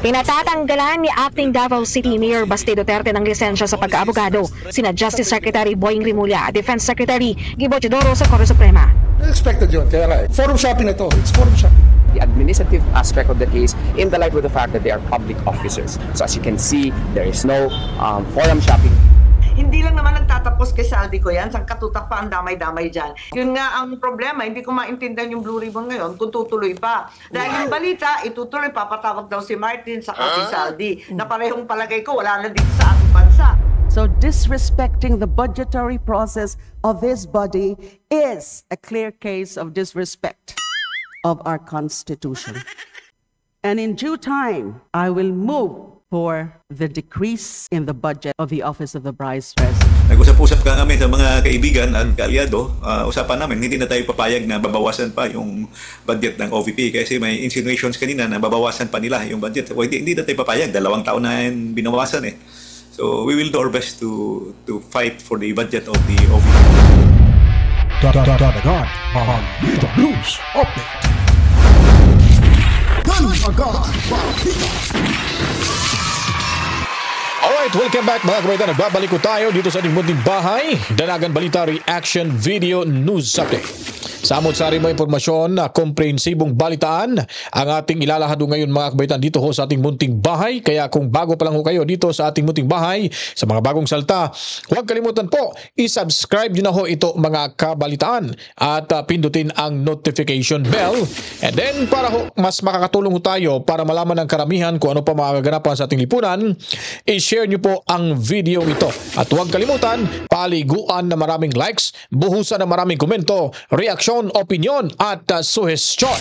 Pinatatanggalan ni Acting Davao City Mayor Basti Duterte ng lisensya sa pagkaabogado sina Justice Secretary Boying Rimulya at Defense Secretary Guibo Teodoro sa Korte Suprema. Expected yun, kaya nga forum shopping na ito. It's forum shopping. The administrative aspect of the case in the light with the fact that they are public officers. So as you can see, there is no forum shopping. Hindi lang naman nagtatapos kay Saldi ko yan, sang katutak pa ang damay-damay dyan. Yun nga ang problema, hindi ko maintindihan yung Blue Ribbon ngayon kung tutuloy pa. Dahil yung balita, itutuloy, papatawag daw si Martin sa si Saldi, na parehong palagay ko, wala na dito sa ating bansa. So disrespecting the budgetary process of this body is a clear case of disrespect of our Constitution. And in due time, I will move for the decrease in the budget of the Office of the Vice President. Nag-usap-usap kami sa mga kaibigan at kaalyado. Usapan namin, hindi na tayo papayag na babawasan pa yung budget ng OVP kasi may insinuations kanina na babawasan pa nila yung budget. O, hindi na tayo papayag. 2 taon na yung binawasan eh. So we will do our best to fight for the budget of the OVP. Dadagan ang Dito News Update. Alright, welcome back mga kabayan. Nagbabalik ko tayo dito sa ating munting bahay. Danagan Balita Reaction Video News Update. Samot-sari mo impormasyon na komprehensibong balitaan ang ating ilalahad ngayon mga kabaitan dito ho sa ating munting bahay. Kaya kung bago pa lang ho kayo dito sa ating munting bahay, sa mga bagong salta, huwag kalimutan po, isubscribe nyo na ho ito mga kabalitaan at pindutin ang notification bell. And then para ho, mas makakatulong ho tayo para malaman ng karamihan kung ano pa magaganapan sa ating lipunan, i-share nyo po ang video ito. At huwag kalimutan, paliguan na maraming likes, buhusan na maraming komento, reaksyon, opinion at suhestyon.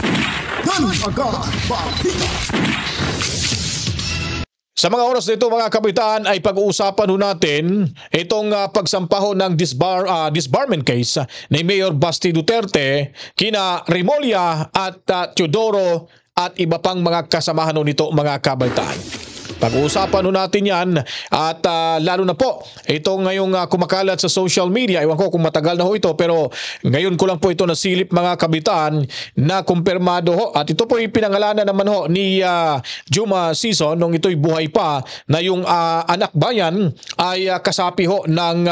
Sa mga oras nito mga kabitan ay pag-uusapan ho natin itong pagsampaho ng disbarment case ni Mayor Basti Duterte kina Rimulya at Teodoro at iba pang mga kasamahan nito mga kabitan. Pag-uusapan natin yan at lalo na po ito ngayong kumakalat sa social media. Ewan ko kung matagal na ho ito pero ngayon ko lang po ito nasilip mga kabitan na kumpirmado ho. At ito po pinangalanan naman ho ni Juma Sison nung ito'y buhay pa na yung anak bayan ay kasapi ho ng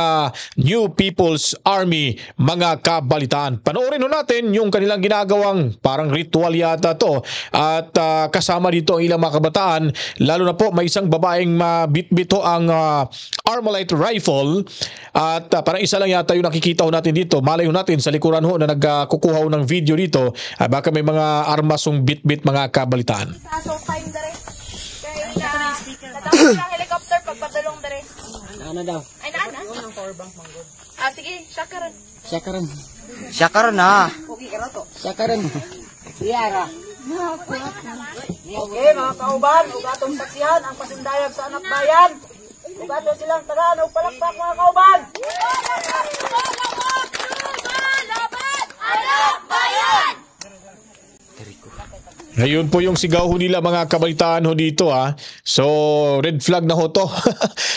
New People's Army mga kabalitaan. Panoorin ho natin yung kanilang ginagawang parang ritual yata to at kasama dito ang ilang mga kabataan lalo na po may isang babaeng mabitbit ho ang Armalite rifle at parang isa lang yata yung nakikita ho natin dito. Malay ho natin sa likuran ho na nagkukuha ho ng video dito baka may mga armasong bitbit mga kabalitaan. Helicopter pagpadulong dere. Ano daw? Ay na. Unang power bank manggod. Sige, syakaran. Syakaran na. Syakaran. Iyara. Okay, mga kauban, ugatong saksihan ang pasundayag sa anak bayan. Ugato silang tagaan o palakpak mga kauban. Anak bayan! Ngayon po yung sigaw ho nila mga kabalitaan ho dito ha. So red flag na ho to.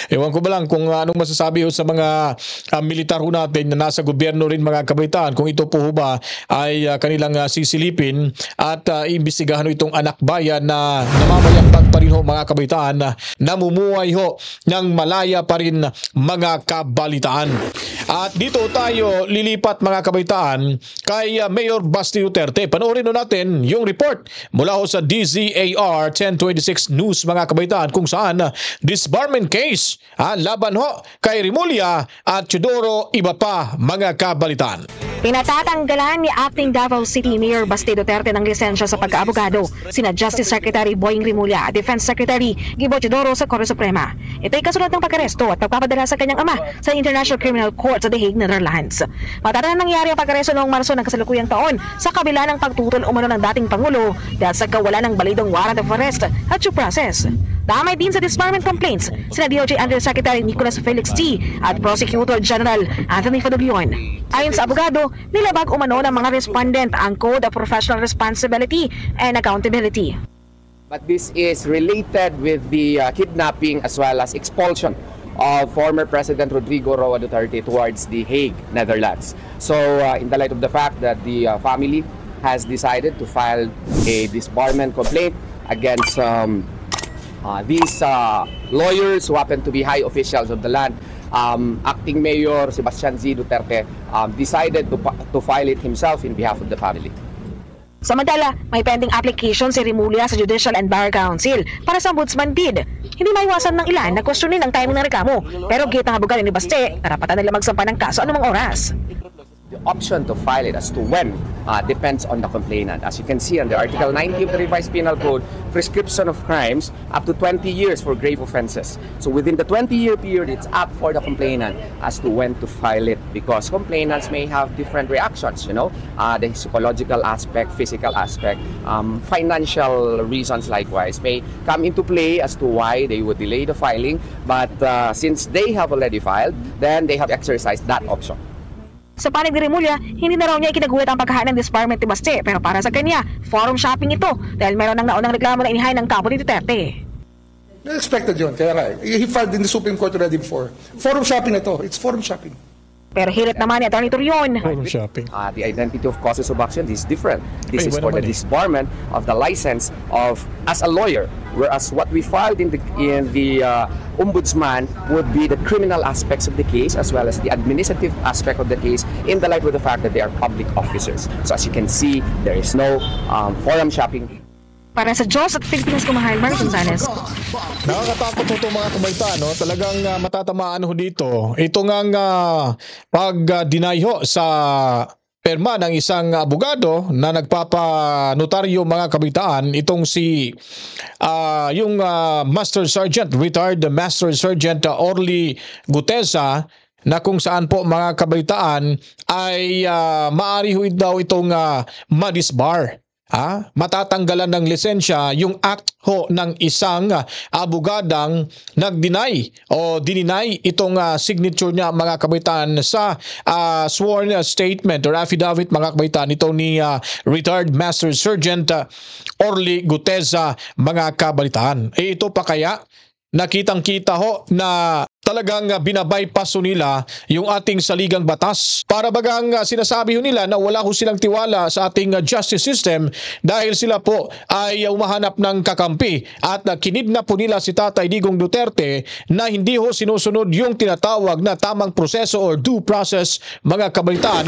Ewan ko ba lang kung anong masasabi ho sa mga militar ho natin na nasa gobyerno rin mga kabalitaan. Kung ito po ho ba ay kanilang sisilipin at iimbestigahan ho itong anak bayan na namamayagpag pa rin ho mga kabalitaan na namumuhay ho ng malaya pa rin mga kabalitaan. At dito tayo lilipat mga kabalitaan kay Mayor Basti Duterte. Panoorin ho natin yung report mula ho sa DZAR 1026 News mga kabaitaan kung saan disbarment case laban ho kay Rimulya at Teodoro iba pa mga kabalitaan. Pinatatanggalan ni Acting Davao City Mayor Basti Duterte ng lisensya sa pagkaabogado sina Justice Secretary Boying Rimulya at Defense Secretary Guibo Teodoro sa Korte Suprema. Ito'y kasunod ng pagkaresto at pagpapadala sa kanyang ama sa International Criminal Court sa The Hague, Netherlands. Matapos na nangyari ang pagkaresto noong Marso ng kasalukuyang taon sa kabila ng pagtutol umano ng dating Pangulo dahil sa kawalan ng balidong warrant of arrest at due process. Damay din sa disbarment complaints sina DOJ Undersecretary Nicolas Felix T. at Prosecutor General Anthony Fadoglion. Ayon sa abogado, nilabag umano ng mga respondent ang Code of Professional Responsibility and Accountability. But this is related with the kidnapping as well as expulsion of former President Rodrigo Roa Duterte towards The Hague, Netherlands. So in the light of the fact that the family has decided to file a disbarment complaint against These lawyers who happen to be high officials of the land, Acting Mayor Sebastian Z. Duterte decided to file it himself in behalf of the family. Samantala, may pending application si Rimulya sa Judicial and Bar Council para sa ombudsman bid. Hindi maiwasan ng ilan na questionin ang timing ng reklamo, pero gate ng abogado ni Baste, karapatan nila magsampa ng kaso anumang oras. The option to file it as to when depends on the complainant. As you can see under Article 90 of the Revised Penal Code, prescription of crimes up to 20 years for grave offenses. So within the 20-year period, it's up for the complainant as to when to file it, because complainants may have different reactions, the psychological aspect, physical aspect, financial reasons likewise may come into play as to why they would delay the filing. But since they have already filed, then they have exercised that option. Sa panig ni Rimulya, hindi na raw niya ikinagulat ang pagkahaan ng disbarment ni Baste, pero para sa kanya, forum shopping ito dahil meron ng naunang reklamo na inihain ng kampo ni Duterte. Expected yun, kaya nga. He filed in the Supreme Court already before. Forum shopping na to. It's forum shopping. Pero hirit naman ni Atty. Torion. Forum shopping. The identity of causes of action is different. This is for the disbarment of the license of as a lawyer, whereas what we filed in the ombudsman would be the criminal aspects of the case as well as the administrative aspect of the case in the light of the fact that they are public officers. So as you can see, there is no forum shopping. Para sa Diyos at Pilipinas Kumahal, Mark Gonzalez. Nakakatakot ito mga kabaita, no? Talagang matatamaan ho dito. Ito ngang pag-deny ho sa perma ng isang abogado na nagpapanotaryo mga kabitaan, itong si yung Master Sergeant, retired Master Sergeant Orly Gutesa, na kung saan po mga kabalitaan ay maaari ho daw itong madisbar. Matatanggalan ng lisensya yung act ho ng isang abogadang nag-deny o dininay itong signature niya mga kabaitan sa sworn statement or affidavit mga kabaitan ito ni retired Master Sergeant Orly Gutesa mga kabaitan. Ito pa kaya nakitang-kita ho na talagang binabypass nila yung ating saligang batas. Para bagang sinasabi ho nila na wala ho silang tiwala sa ating justice system dahil sila po ay umahanap ng kakampi at kinidnap po nila si Tatay Digong Duterte na hindi ho sinusunod yung tinatawag na tamang proseso or due process mga kabalitaan.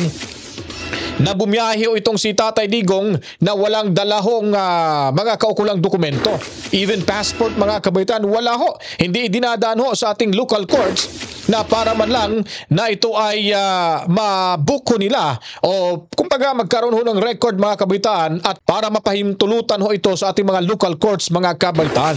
Na bumiyahe ho itong si Tatay Digong na walang dalahong mga kaukulang dokumento. Even passport mga kabaitan, wala ho. Hindi dinadaan ho sa ating local courts na para man lang na ito ay mabuko nila o kumbaga magkaroon ho ng record mga kabaitan at para mapahintulutan ho ito sa ating mga local courts mga kabaitan.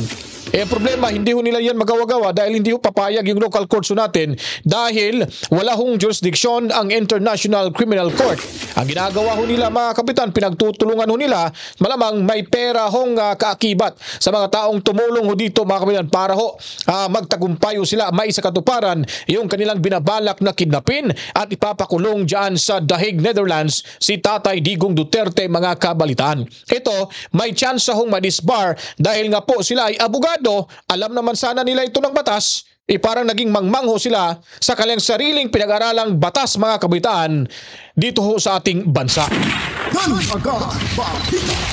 Ang problema, hindi ho nila yan magawa-gawa dahil hindi ho papayag yung local courts natin dahil wala hong jurisdiction ang International Criminal Court. Ang ginagawa ho nila mga kapitan, pinagtutulungan ho nila, malamang may pera hong kaakibat sa mga taong tumulong ho dito mga kapitan para ho magtagumpay ho sila may sa katuparan yung kanilang binabalak na kidnapin at ipapakulong dyan sa The Hague, Netherlands si Tatay Digong Duterte mga kabalitan. Ito, may chance hong madisbar dahil nga po sila ay abogado. Alam naman sana nila ito ng batas, parang naging mangmangho sila sa kanilang sariling pinag-aralang batas mga kabitaan dito ho sa ating bansa.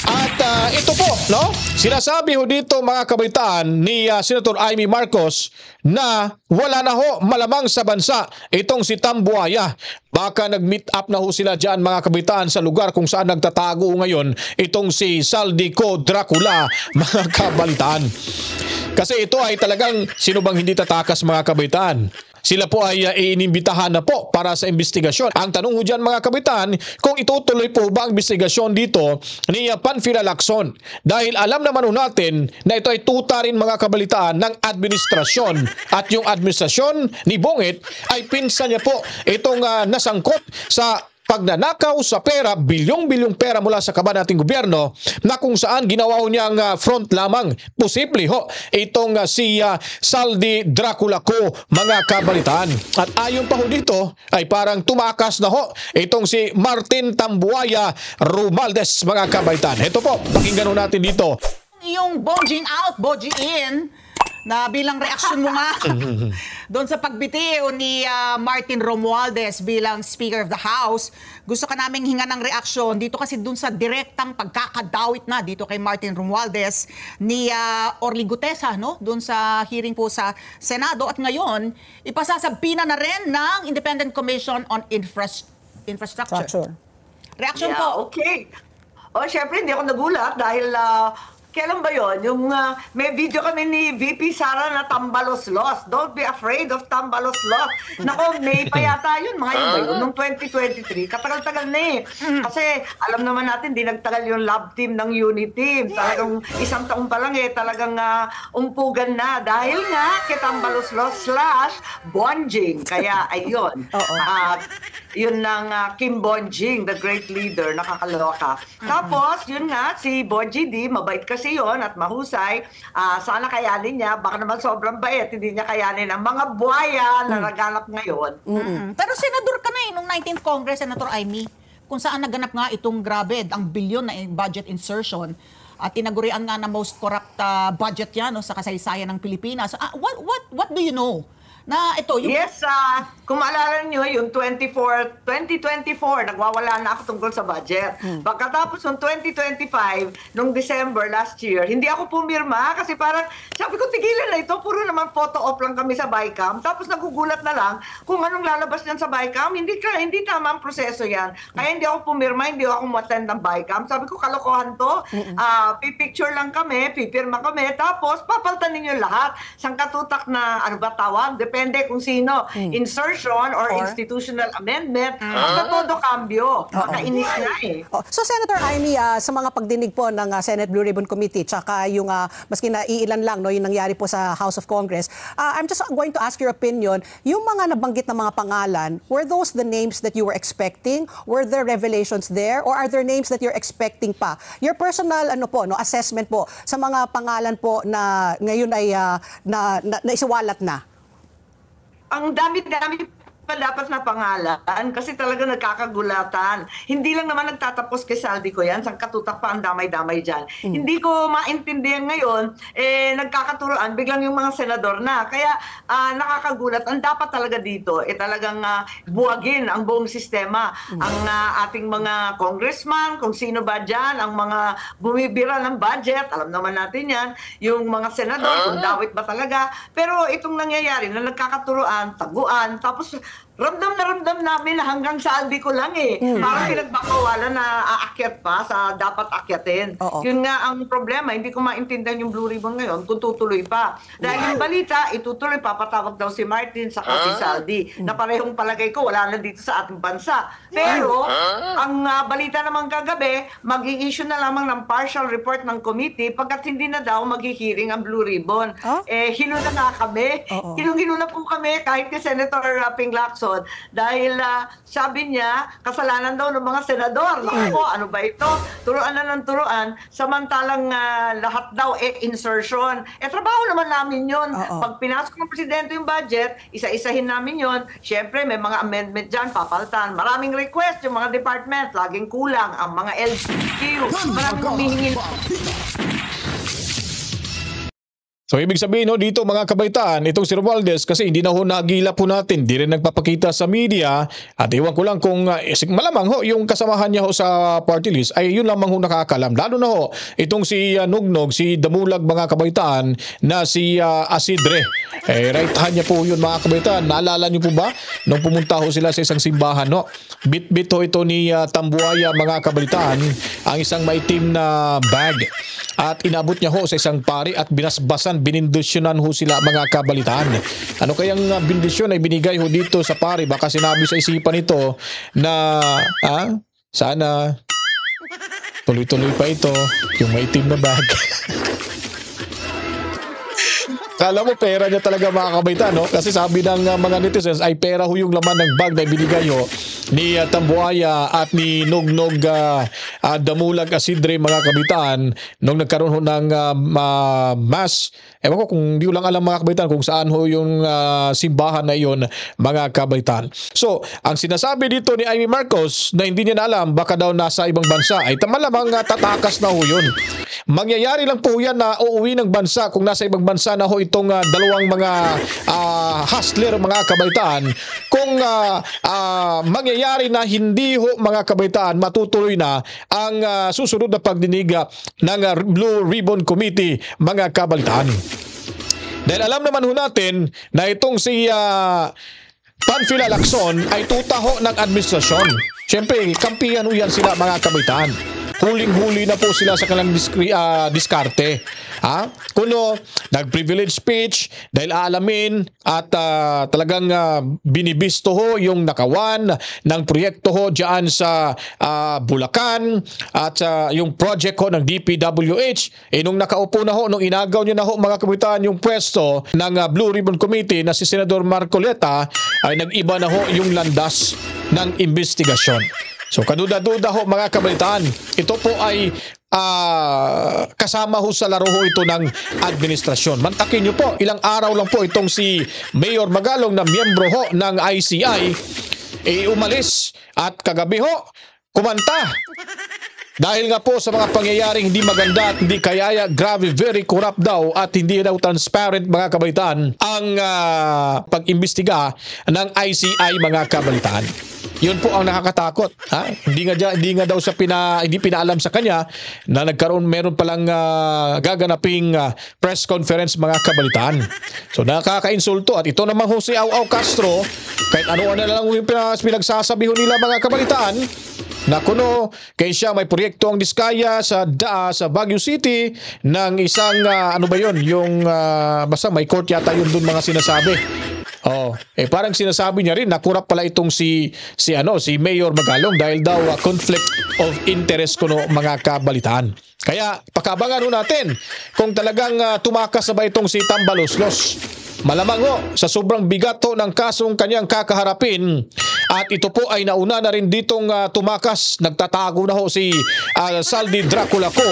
At ito po, no? Sinasabi ho dito mga kabitaan ni Senator Amy Marcos na wala na ho malamang sa bansa itong si Tambuaya. Baka nag-meet up na ho sila dyan mga kabitaan sa lugar kung saan nagtatago ngayon itong si Saldico Dracula mga kabitaan. Kasi ito ay talagang sino bang hindi tatakas mga kabitaan. Sila po ay inimbitahan na po para sa investigasyon. Ang tanong ho dyan mga kabitan, kung itutuloy po ba ang investigasyon dito ni Panfilo Lacson? Dahil alam naman ho natin na ito ay tuta rin mga kabalitaan ng administrasyon. At yung administrasyon ni Bongit ay pinsan niya po itong nasangkot sa pagnanakaw sa pera, bilyong-bilyong pera mula sa kaban nating gobyerno na kung saan ginawa niyang front lamang. Posible ho itong si Saldi Dracula ko mga kabalitaan. At ayon pa ho dito ay parang tumakas na ho itong si Martin Tambuaya Romualdez mga kabalitaan. Ito po, pakinggan ho natin dito. Yung bonging out, bonging in na bilang reaksyon mo nga doon sa pagbitiw ni Martin Romualdez bilang Speaker of the House, gusto ka naming hinga ng reaksyon dito kasi doon sa direktang pagkakadawit na dito kay Martin Romualdez ni Orly Gutesa, no? Doon sa hearing po sa Senado, at ngayon ipasasabina na rin ng Independent Commission on Infrastructure. Reaction po. Okay. Syempre hindi ako nagulat dahil kailan ba yun? Yung may video kami ni VP Sara na tambalos-los. Don't be afraid of tambalos-los. Nako, May pa yata yun. Mga yun ba yun? Noong 2023. Katagal-tagal na eh. Kasi alam naman natin, di nagtagal yung lab team ng unit team. Talagang isang taon pa lang eh. Talagang umpugan na. Dahil nga kay tambalos-los / Bonjing. Kaya ayun. Yun ng Kim Bonjing, the great leader. Nakakaloka. Tapos, yun nga, si Bonji D, mabait kasi yon at mahusay. Sana kayanin niya. Baka naman sobrang bait. Hindi niya kayanin ang mga buhaya na naganap ngayon. Pero senador ka na nung 19th Congress, Senator Amy, kung saan naganap nga itong grabe, ang bilyon na budget insertion at tinagurian nga na most corrupt budget yan sa kasaysayan ng Pilipinas. What do you know? Na ito, yung... Yes, kung maalala nyo, yung 2024, nagwawala na ako tungkol sa budget. Pagkatapos ng 2025, nung December last year, hindi ako pumirma kasi parang, sabi ko, tigilan na ito, puro naman photo op lang kami sa BICAM. Tapos nagugulat na lang kung anong lalabas yan sa BICAM. Hindi tama ang proseso yan. Kaya hindi ako pumirma, hindi ako umattend ng BICAM. Sabi ko, kalokohan to. Pipicture lang kami, pipirma kami, tapos papaltan ninyo lahat. Sangkatutak na, ano ba tawag? Depende kung sino. Insertion or institutional amendment. Basta todo cambio. Makainis na eh. So Senator Amy, sa mga pagdinig po ng Senate Blue Ribbon Committee, tsaka yung maski na iilan lang yung nangyari po sa House of Congress, I'm just going to ask your opinion. Yung mga nabanggit na mga pangalan, were those the names that you were expecting? Were there revelations there? Or are there names that you're expecting pa? Your personal assessment po sa mga pangalan po na ngayon ay naisiwalat na? Ang dami-dami pa dapat na pangalan kasi talaga nagkakagulatan. Hindi lang naman nagtatapos kay Saldi ko yan, sangkatutak pa ang damay-damay dyan. Hindi ko maintindihan ngayon, nagkakaturoan, biglang yung mga senador na. Kaya nakakagulat. Ang dapat talaga dito, talagang buwagin ang buong sistema. Ang ating mga congressman, kung sino ba dyan, ang mga bumibira ng budget, alam naman natin yan, yung mga senador, kung dawit ba talaga. Pero itong nangyayari na nagkakaturoan, taguan, tapos ramdam namin na hanggang saldi ko lang eh. Parang pinagbakawalan na aakyat pa sa dapat akyatin. Yun nga ang problema, hindi ko maintindihan yung Blue Ribbon ngayon kung tutuloy pa. Dahil yung balita, itutuloy, papatawag daw si Martin sa si Saldi, na parehong palagay ko, wala na dito sa ating bansa. Pero, ang balita naman kagabi, mag-i-issue na lamang ng partial report ng committee pagkat hindi na daw mag-hearing ang Blue Ribbon. Hilo na nga kami. Hilong-hilo na po kami kahit kay Senator Ping Lacson. Dahil sabi niya, kasalanan daw ng mga senador. Naku, ano ba ito? Turuan na ng turuan. Samantalang lahat daw insertion. Trabaho naman namin yun. Pag pinasok ng presidente yung budget, isa-isahin namin yun. Siyempre, may mga amendment dyan, papaltan. Maraming request yung mga department. Laging kulang ang mga LGQ. Maraming humihingi. So ibig sabihin dito mga kabaitaan, itong si Romualdez kasi hindi na nagila po natin, di rin nagpapakita sa media at iwan ko lang kung malamang yung kasamahan niya sa party list ay yun lamang nakakalam. Lalo na itong si Nugnog, si Damulag mga kabaitaan na si Asidre. Right hand niya po yun mga kabaitaan. Naalala niyo po ba nung pumunta sila sa isang simbahan? Bit-bit ito ni Tambuaya mga kabaitaan ang isang maitim na bag at inabot niya sa isang pari at binasbasan, binindisyonan sila mga kabalitaan. Ano kayang bindisyon ay binigay dito sa pari? Baka sinabi sa isipan nito na sana tuloy-tuloy pa ito yung maitim na bag. Kala mo pera niya talaga mga kabaitaan, kasi sabi ng mga netizens ay pera yung laman ng bag na ibinigay ni Tambuaya at ni Nugnog Damulag Asidre mga kabitaan nung nagkaroon ho ng mass. Ewan ko kung di ko lang alam mga kabitaan kung saan ho yung simbahan na iyon mga kabitaan. So, ang sinasabi dito ni Amy Marcos na hindi niya na alam baka daw nasa ibang bansa ay malamang tatakas na ho yun. Mangyayari lang po yan na uuwi ng bansa kung nasa ibang bansa na ho itong dalawang mga hustler mga kabaitaan. Kung mangyayari na hindi ho mga kabaitaan matutuloy na ang susunod na pagdinig ng Blue Ribbon Committee mga kabaitaan. Dahil alam naman ho natin na itong si Panfilo Lacson ay tutaho ng administrasyon. Siyempre, kampihan ho yan sila mga kabaitaan. Huling-huli na po sila sa kanilang diskarte. Kuno, nag-privilege speech dahil aalamin at talagang binibisto ho yung nakawan ng proyekto ho dyan sa Bulacan at yung project ho ng DPWH. Nung nakaupo na ho, nung inagaw niya na ho mga kabitaan yung pwesto ng Blue Ribbon Committee na si Senador Marcoleta ay nag-iba na ho yung landas ng investigasyon. So kaduda-duda ho mga kabalitaan, ito po ay kasama ho sa laro ho ito ng administrasyon. Mantakin nyo po, ilang araw lang po itong si Mayor Magalong na miyembro ho ng ICI umalis at kagabi ho kumanta. Dahil nga po sa mga pangyayaring hindi maganda at hindi kayaya, grabe, very corrupt daw at hindi daw transparent mga kabalitaan ang pag-imbestiga ng ICI mga kabalitaan. Yun po ang nakakatakot. Hindi nga daw sa hindi pinaalam sa kanya na meron palang gaganaping press conference mga kabalitaan. So nakaka-insulto at ito naman ho si Au Castro, kahit ano-ano na lang yung pinagsasabi ho nila mga kabalitaan, na kuno kay siya may proyekto ang Diskaya sa Baguio City ng isang yung basta may court yata yun doon mga sinasabi. Parang sinasabi niya rin na kurap pala itong si Mayor Magalong dahil daw conflict of interest kuno mga kabalitaan. Kaya pakabangan ho natin kung talagang tumakas na ba itong si Tambaloslos. Malamang ho sa sobrang bigat ho ng kasong kanyang kakaharapin at ito po ay nauna na rin ditong tumakas, nagtatago na ho si Saldi Dracula ko,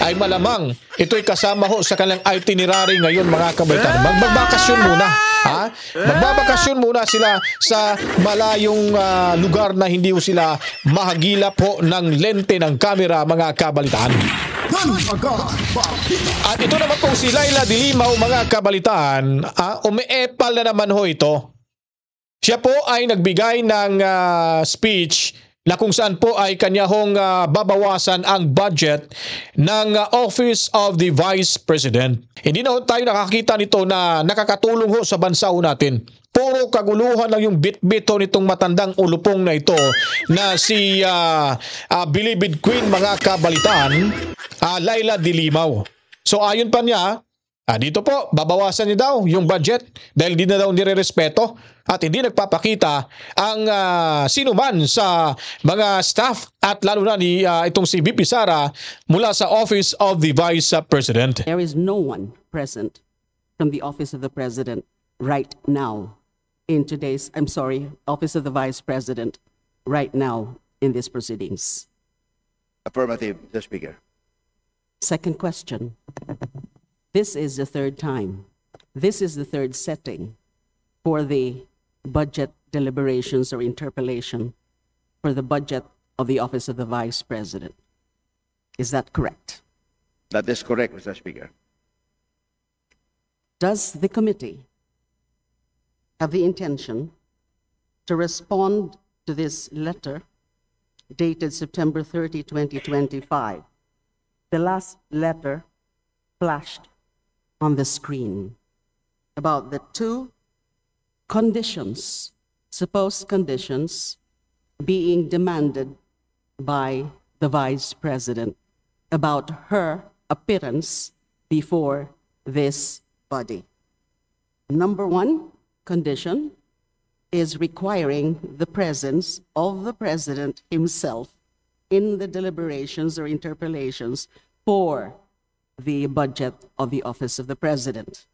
ay malamang ito'y kasama ho sa kanilang itinerary ngayon mga kabaitan. Magbabakasyon muna. Magbabakasyon muna sila sa malayong lugar na hindi ho sila mahagilap ho ng lente ng kamera mga kabalitaan. At ito naman po si Laila de Lima mga kabalitaan, umeepal na naman ho ito. Siya po ay nagbigay ng speech na kung saan po ay kanya hong babawasan ang budget ng Office of the Vice President. Hindi na ho tayo nakakita nito na nakakatulong ho sa bansa ho natin. Puro kaguluhan lang yung bit-bit ho nitong matandang ulupong na ito na si Bilibid Queen mga kabalitaan, Laila de Lima. So ayon pa niya, dito po, babawasan niya daw yung budget dahil di na daw nire-respeto at hindi nagpapakita ang sinuman sa mga staff at lalo na ni itong si VP Sara mula sa Office of the Vice President. There is no one present from the Office of the President right now in today's, Office of the Vice President right now in these proceedings. Affirmative, Mr. Speaker. Second question. This is the third time. This is the third setting for the budget deliberations or interpellation for the budget of the Office of the Vice President. Is that correct? That is correct, Mr. Speaker. Does the committee have the intention to respond to this letter dated September 30, 2025? The last letter flashed on the screen about the two conditions, supposed conditions, being demanded by the Vice President about her appearance before this body. Number one condition is requiring the presence of the President himself in the deliberations or interpellations for the budget of the Office of the President.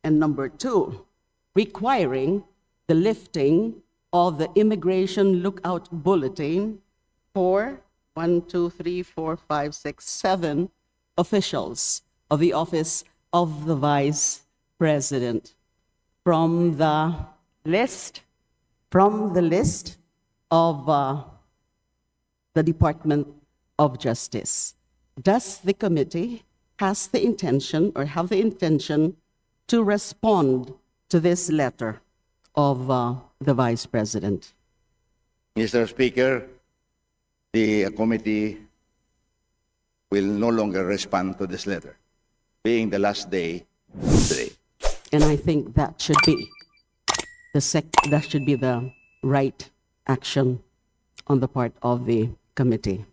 And number two, requiring the lifting of the Immigration Lookout Bulletin for 7 officials of the Office of the Vice President from the list of the Department of Justice. Does the committee have the intention to respond to this letter of the Vice President? Mr. Speaker, the committee will no longer respond to this letter, being the last day today. And I think that should be the right action on the part of the committee.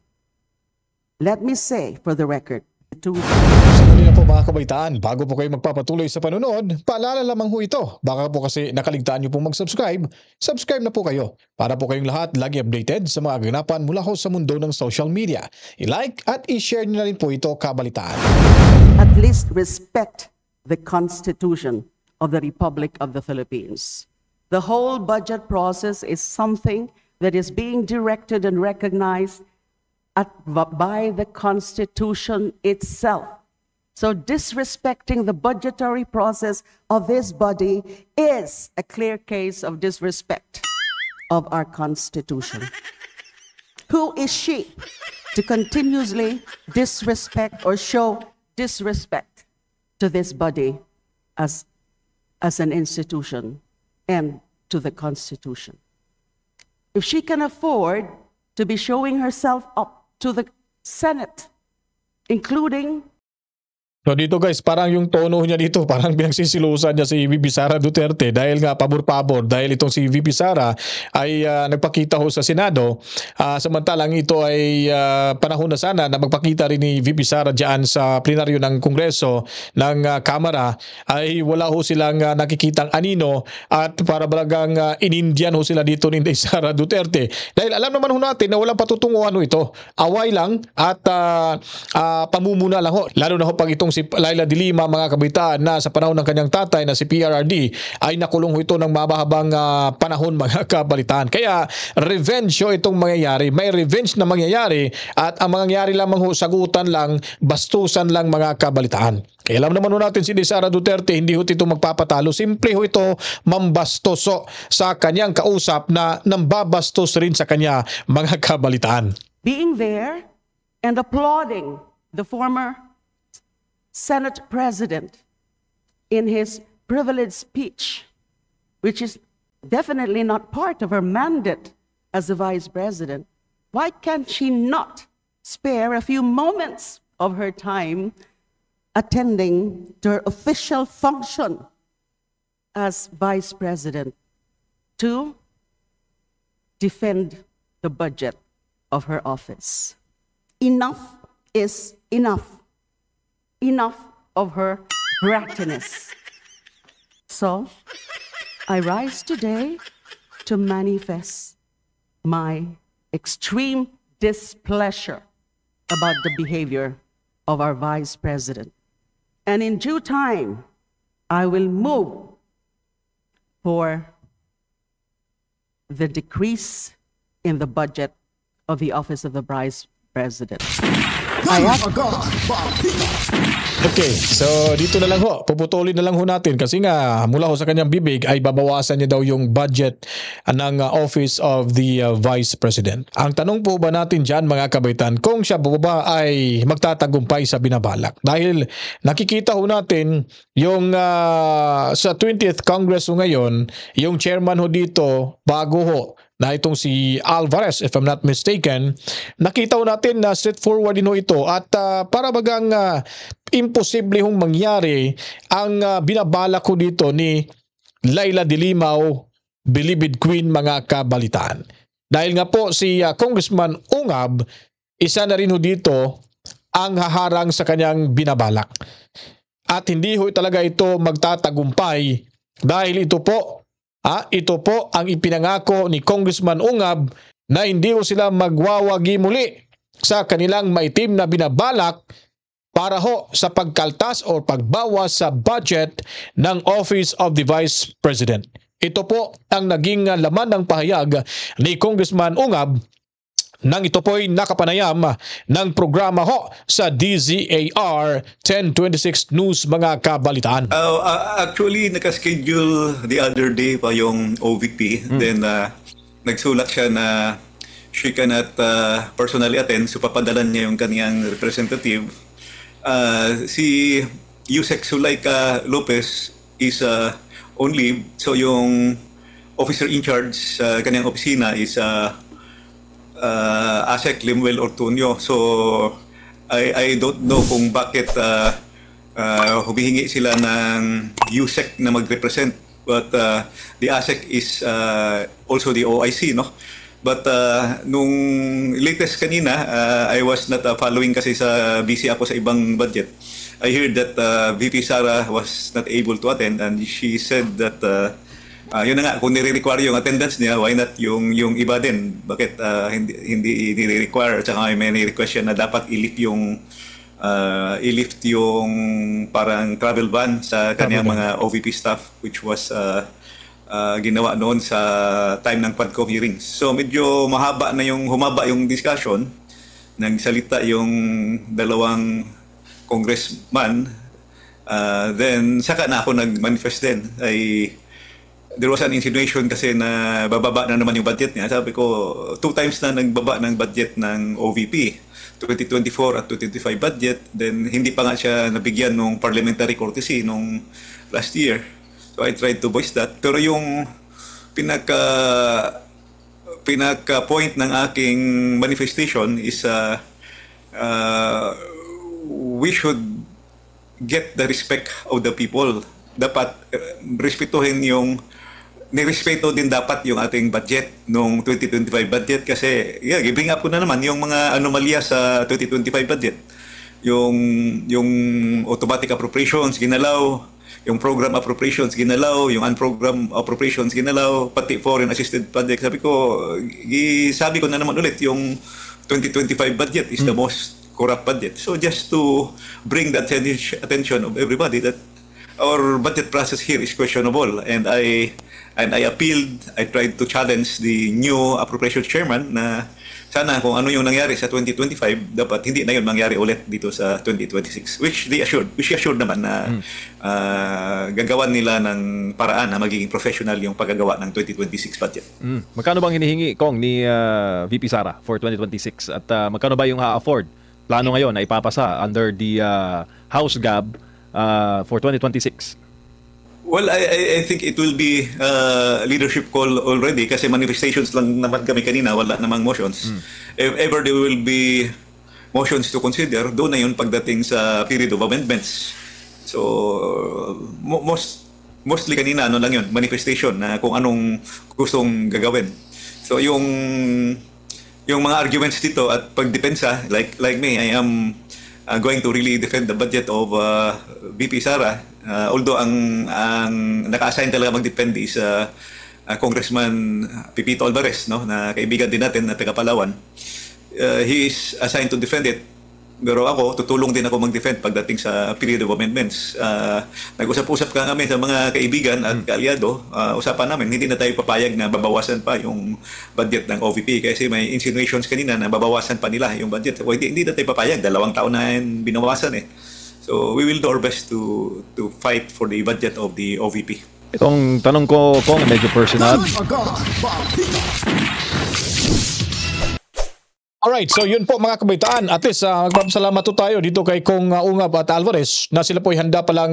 Let me say for the record, Sa kanila po mga kabaitaan, bago po kayo magpapatuloy sa panonood, paalala lamang ho ito. Baka po kasi nakaligtaan nyo pong mag-subscribe, subscribe na po kayo para po kayong lahat lagi updated sa mga ganapan mula ho sa mundo ng social media. I-like at i-share nyo na rin po ito, kabalitaan. At least respect the Constitution of the Republic of the Philippines. The whole budget process is something that is being directed and recognized by the Constitution itself. So disrespecting the budgetary process of this body is a clear case of disrespect of our Constitution. Who is she to continuously disrespect or show disrespect to this body as an institution and to the Constitution? If she can afford to be showing herself up to the Senate, including... So dito guys, parang yung tono niya dito, parang pinagsisilusan niya si VP Sara Duterte dahil nga pabor-pabor, dahil itong si VP Sara ay nagpakita ho sa Senado, samantalang ito ay panahon na sana na magpakita rin ni VP Sara diyan sa plenaryo ng Kongreso ng Kamara, ay wala ho silang nakikitang anino at para balagang in-Indian ho sila dito ni Sara Duterte. Dahil alam naman ho natin na walang patutunguhan ho ito, away lang at pamumuna lang ho, lalo na ho pag itong si Laila de Lima, mga kabitaan, na sa panahon ng kanyang tatay na si PRRD ay nakulong ito ng mabahabang panahon, mga kabalitaan. Kaya revenge itong mangyayari. May revenge na mangyayari at ang mangyayari lamang ho, sagutan lang, bastusan lang, mga kabalitaan. Kaya alam naman ho natin si Sara Duterte, hindi ho ito magpapatalo. Simple ho ito mambastoso sa kanyang kausap na nambabastos rin sa kanya, mga kabalitaan. Being there and applauding the former Senate President in his privileged speech, which is definitely not part of her mandate as the Vice President, why can't she not spare a few moments of her time attending to her official function as Vice President to defend the budget of her office? Enough is enough. Enough of her brattiness. So, I rise today to manifest my extreme displeasure about the behavior of our Vice President. And in due time, I will move for the decrease in the budget of the Office of the Vice President. Okay, so dito na lang ho, puputulin na lang ho natin kasi nga mula ho sa kanyang bibig ay babawasan niya daw yung budget ng Office of the Vice President. Ang tanong po ba natin dyan, mga kabaitan, kung siya ba ay magtatagumpay sa binabalak? Dahil nakikita ho natin yung sa 20th Congress ho ngayon, yung chairman ho dito, bago ho, na itong si Alvarez, if I'm not mistaken, nakita ho natin na straightforward din ho ito at para bagang imposible hong mangyari ang binabalak ko dito ni Laila de Lima, Bilibid Queen, mga kabalitaan. Dahil nga po si Congressman Ungab, isa na rin ho dito ang haharang sa kanyang binabalak. At hindi ho talaga ito magtatagumpay dahil ito po ang ipinangako ni Congressman Ungab na hindi ho sila magwawagi muli sa kanilang maitim na binabalak para ho sa pagkaltas o pagbawas sa budget ng Office of the Vice President. Ito po ang naging laman ng pahayag ni Congressman Ungab nang ito po'y nakapanayam ng programa ho sa DZAR 1026 News mga kabalitaan. Actually, nakaschedule the other day pa yung OVP. Then nagsulat siya na she cannot personally attend, so papadalan niya yung kaniyang representative. Si Yusek Sulaika Lopez is on leave, so yung officer in charge sa kaniyang opisina is Asek Limuel Ortunio. So I don't know kung bakit humihingi sila ng USEC na mag-represent, but the Asek is also the OIC, no? But nung latest kanina, I was not following kasi busy ako sa ibang budget. I heard that VP Sara was not able to attend, and she said that yun na nga, kung nire-require yung attendance niya, why not yung iba din? Bakit hindi nire-require? At saka may request siya na dapat i-lift yung parang travel ban sa kanyang mga OVP staff, which was ginawa noon sa time ng PADCOM hearings. So medyo humaba yung discussion. Nagsalita yung dalawang congressman. Then saka na ako nag-manifest din. There was an insinuation kasi na bababa na naman yung budget niya. Sabi ko, 2 times na nagbaba ng budget ng OVP. 2024 at 2025 budget. Then hindi pa nga siya nabigyan ng parliamentary courtesy nung last year. So I tried to voice that. Pero yung pinaka-point ng aking manifestation is we should get the respect of the people. Dapat respetuhin nirespeto din dapat yung ating budget nung 2025 budget kasi i-bring up ko na naman yung mga anomalya sa 2025 budget. Yung automatic appropriations ginalaw, yung program appropriations ginalaw, yung unprogram appropriations ginalaw, pati foreign assisted project. Sabi ko na naman ulit, yung 2025 budget is the most corrupt budget. So just to bring the attention of everybody that our budget process here is questionable, and I appealed. I tried to challenge the new appropriations chairman na sana kung ano yung nangyari sa 2025 dapat hindi na yun mangyari ulit dito sa 2026, which she assured naman na gagawan nila ng paraan na magiging professional yung paggagawa ng 2026 budget. Magkano bang hinihingi Kong ni VP Sara for 2026 at magkano ba yung ha-afford? Plano ngayon na ipapasa under the House GAB for 2026? Well, I think it will be leadership call already kasi manifestations lang naman kami kanina, wala namang motions. If ever there will be motions to consider, doon na yun pagdating sa period of amendments. So, mostly kanina, ano lang yun, manifestation na kung anong gustong gagawin. So, yung mga arguments dito at pagdepensa, like me, I am going to really defend the budget of VP Sara. Although ang naka-assign talaga mag-depend is Congressman Pipito Alvarez, no, na kaibigan din natin na taga Palawan. He is assigned to defend it. Pero ako, tutulong din ako mag-defend pagdating sa period of amendments. Nag-usap-usap kami sa mga kaibigan at kaalyado. Usapan namin, hindi na tayo papayag na babawasan pa yung budget ng OVP kasi may insinuations kanina na babawasan pa nila yung budget. O, hindi na tayo papayag. 2 taon na yan binawasan eh. So we will do our best to fight for the budget of the OVP. Itong tanong ko, Kong, medyo personal. Alright, so yun po mga kabaitaan. At least magpapasalamat po tayo dito kay Kong Ungab at Alvarez na sila po ay handa palang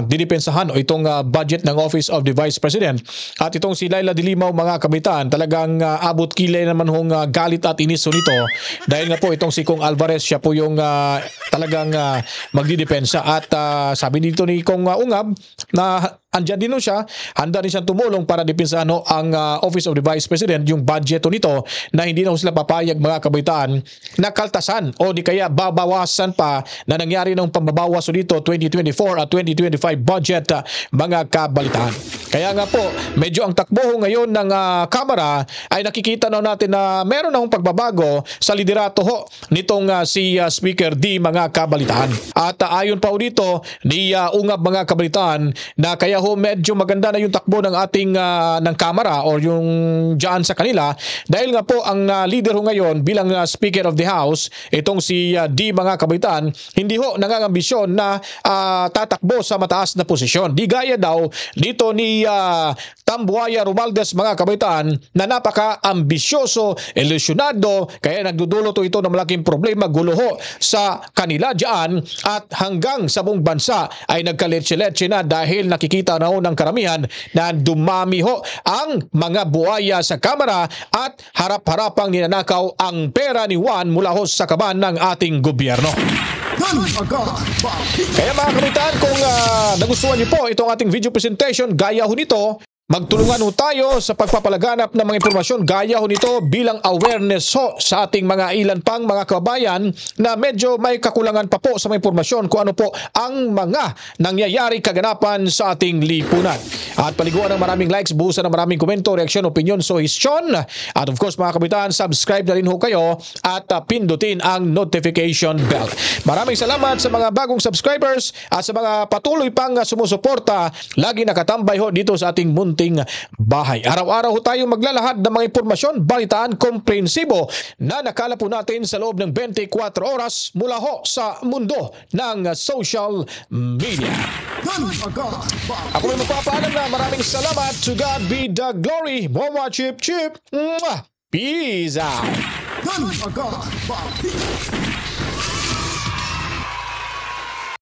dinipensahan o itong budget ng Office of the Vice President. At itong si Laila Dilimaw mga kabaitaan, talagang abot kilay naman hong galit at inis nito. Dahil nga po itong si Kong Alvarez, siya po yung talagang magdidepensa. At sabi dito ni Kong Ungab na andyan din siya, handa rin siyang tumulong para depensahan ang Office of the Vice President, yung budget nito na hindi na sila papayag mga kabaitaan na kaltasan o di kaya babawasan pa na nangyari ng pambabawas dito 2024 at 2025 budget mga kabalitaan. Kaya nga po, medyo ang takbo ngayon ng Kamara ay nakikita na natin na meron na pagbabago sa liderato nitong si Speaker D mga kabalitaan. At ayon pa dito ni Ungab mga kabalitaan na kaya medyo maganda na yung takbo ng ating ng Kamara o yung dyan sa kanila dahil nga po ang leader ngayon bilang Speaker of the House, itong si D mga kabalitaan, hindi nangangambisyon na tatakbo sa mataas na posisyon. Di gaya daw dito ni Tambuaya Romualdez mga kabalitaan na napaka-ambisyoso, ilusyonado, kaya nagdudulot ito ng malaking problema, gulo sa kanila dyan at hanggang sa buong bansa ay nagkaletse-letse na dahil nakikita na ng karamihan na dumami ang mga buhaya sa Kamara at harap-harapang ninanakaw ang pera ni Juan mula sa kaban ng ating gobyerno. Kaya mga kabalitaan, kung nagustuhan niyo po itong ating video presentation, gaya nito, magtulungan tayo sa pagpapalaganap ng mga impormasyon gaya nito bilang awareness sa ating mga ilan pang mga kabayan na medyo may kakulangan pa po sa mga impormasyon kung ano po ang mga nangyayari kaganapan sa ating lipunan. At paliguan ng maraming likes, buhusan ng maraming komento, reaksyon, opinion, suhestyon. At of course mga kabalitaan, subscribe na rin kayo at pindutin ang notification bell. Maraming salamat sa mga bagong subscribers at sa mga patuloy pang sumusuporta. Lagi nakatambay dito sa ating munting bahay. Araw-araw tayong maglalahad ng mga impormasyon, balitaan, komprehensibo na nakala po natin sa loob ng 24 oras mula sa mundo ng social media. Ako may magpapaalam na maraming salamat. To God be the glory. Mama Chip Chip. Peace out.